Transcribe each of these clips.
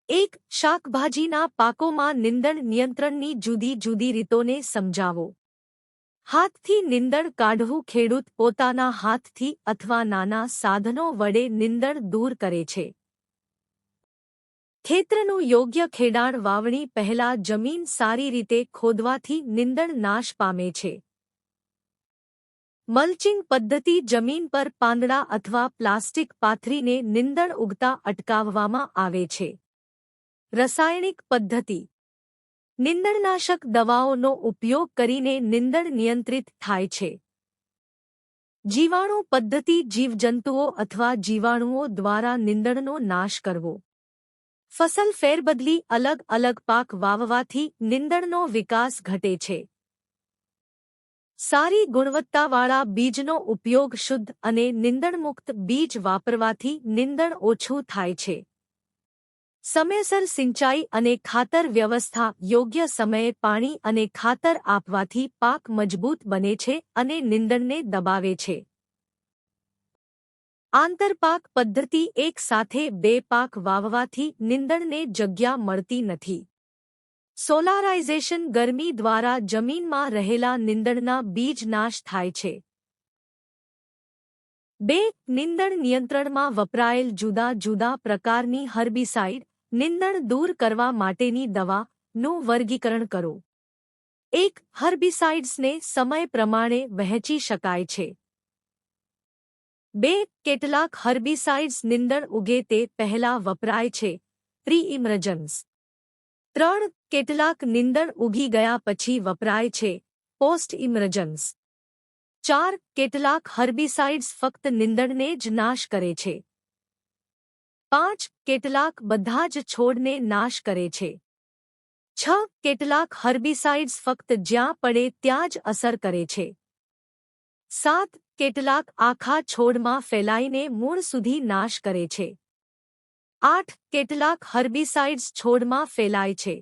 એક શાકભાજીના પાકોમાં નીંદણ નિયંત્રણની જુદી જુદી રીતોને સમજાવો. હાથથી નીંદણ કાઢવું. ખેડૂત પોતાના હાથથી અથવા નાના સાધનો વડે નીંદણ દૂર કરે છે. ખેતરનું યોગ્ય ખેડાણ. વાવણી પહેલા જમીન સારી રીતે ખોદવાથી નીંદણ નાશ પામે છે. મલ્ચિંગ પદ્ધતિ. જમીન પર પાંદડા અથવા પ્લાસ્ટિક પાથરીને નીંદણ ઉગતા અટકાવવામાં આવે છે. રાસાયણિક પદ્ધતિ. નીંદણનાશક દવાઓનો ઉપયોગ કરીને નીંદણ નિયંત્રિત થાય છે. જીવાણુ પદ્ધતિ. જીવજંતુઓ અથવા જીવાણુઓ દ્વારા નીંદણનો નાશ કરવો. ફસલ ફેરબદલી. અલગ અલગ પાક વાવવાથી નીંદણનો વિકાસ ઘટે છે. સારી ગુણવત્તાવાળા બીજનો ઉપયોગ. શુદ્ધ અને નીંદણમુક્ત બીજ વાપરવાથી નીંદણ ઓછું થાય છે. સમયસર સિંચાઈ અને ખાતર વ્યવસ્થા. યોગ્ય સમયે પાણી અને ખાતર આપવાથી પાક મજબૂત બને છે અને નીંદણને દબાવે છે. આંતરપાક પદ્ધતિ. એક સાથે બે પાક વાવવાથી નીંદણને જગ્યા મળતી નથી. સોલારાઇઝેશન. ગરમી દ્વારા જમીનમાં રહેલા નીંદણના બીજ નાશ થાય છે. 2. નીંદણ નિયંત્રણમાં વપરાયેલ જુદા જુદા પ્રકારની હર્બિસાઇડ. નીંદણ દૂર કરવા માટેની દવાનું વર્ગીકરણ કરો. 1. હર્બિસાઇડ્સને સમય પ્રમાણે વહેંચી શકાય છે. 2. કેટલાક હર્બિસાઇડ્સ નીંદણ ઉગે તે પહેલા વપરાય છે. પ્રી-ઇમર્જન્સ. 3. કેટલાક નીંદણ ઉગી ગયા પછી વપરાય છે. પોસ્ટ-ઇમર્જન્સ. 4. કેટલાક હર્બિસાઇડ્સ ફક્ત નીંદણને જ નાશ કરે છે. 5. કેટલાક બધા જ છોડને નાશ કરે છે. 6. કેટલાક હર્બિસાઇડ્સ ફક્ત જ્યાં પડે ત્યાં જ અસર કરે છે. 7. કેટલાક આખા છોડમાં ફેલાઈને મૂળ સુધી નાશ કરે છે. 8. કેટલાક હર્બિસાઇડ્સ છોડમાં ફેલાય છે.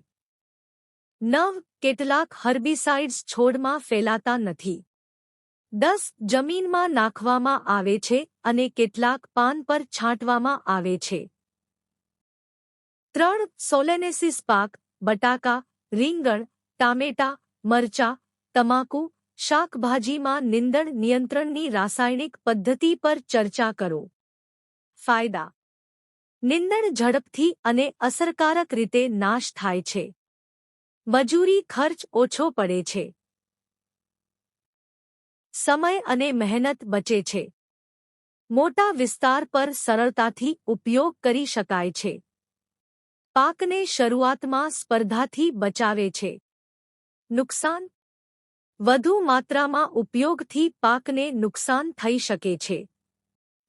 9. કેટલાક હર્બિસાઇડ્સ છોડમાં ફેલાતા નથી. 10. જમીનમાં નાખવામાં આવે છે અને કેટલાક પાન પર છાંટવામાં આવે છે. 3. સોલેનેસિસ પાક. બટાકા, રીંગણ, ટામેટા, મરચાં, તમાકુ, શાકભાજીમાં નીંદણ નિયંત્રણની રાસાયણિક પદ્ધતિ પર ચર્ચા કરો. ફાયદા. નીંદણ ઝડપથી અને અસરકારક રીતે નાશ થાય છે. મજૂરી ખર્ચ ઓછો પડે છે. સમય અને મહેનત બચે છે. મોટા વિસ્તાર પર સરળતાથી ઉપયોગ કરી શકાય છે. પાકને શરૂઆતમાં સ્પર્ધાથી બચાવે છે. નુકસાન. વધુ માત્રામાં ઉપયોગથી પાકને નુકસાન થઈ શકે છે.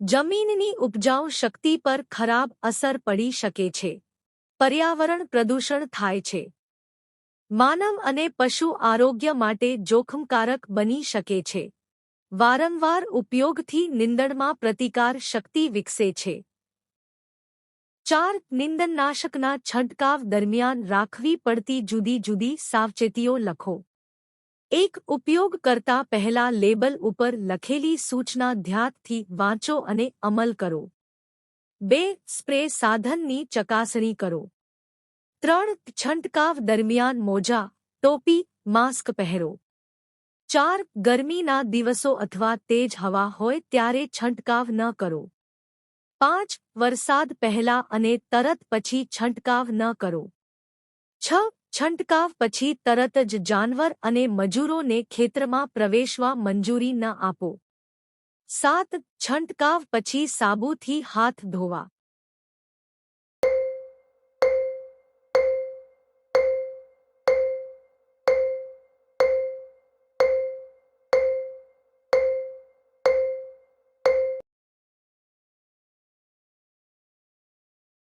જમીનની ઉપજાઉ શક્તિ પર ખરાબ અસર પડી શકે છે. પર્યાવરણ પ્રદૂષણ થાય છે. માનવ અને પશુ આરોગ્ય માટે જોખમકારક બની શકે છે. વારંવાર ઉપયોગથી નીંદણમાં પ્રતિકાર શક્તિ વિકસે છે. 4. નીંદણનાશકના છંટકાવ દરમિયાન રાખવી પડતી જુદી જુદી સાવચેતીઓ લખો. 1. ઉપયોગ કરતા પહેલા લેબલ ઉપર લખેલી સૂચના ધ્યાનથી વાંચો અને અમલ કરો. 2. સ્પ્રે સાધનની ચકાસણી કરો. 3. છંટકાવ દરમિયાન મોજા, ટોપી, માસ્ક પહેરો. 4. ગરમીના દિવસો અથવા તેજ હવા હોય ત્યારે છંટકાવ ન કરો. 5. વરસાદ પહેલા અને તરત પછી છંટકાવ ન કરો. 6. છંટકાવ પછી તરત જ જાનવર અને મજૂરોને ખેતરમાં પ્રવેશવા મંજૂરી ન આપો. 7. છંટકાવ પછી સાબુથી હાથ ધોવા.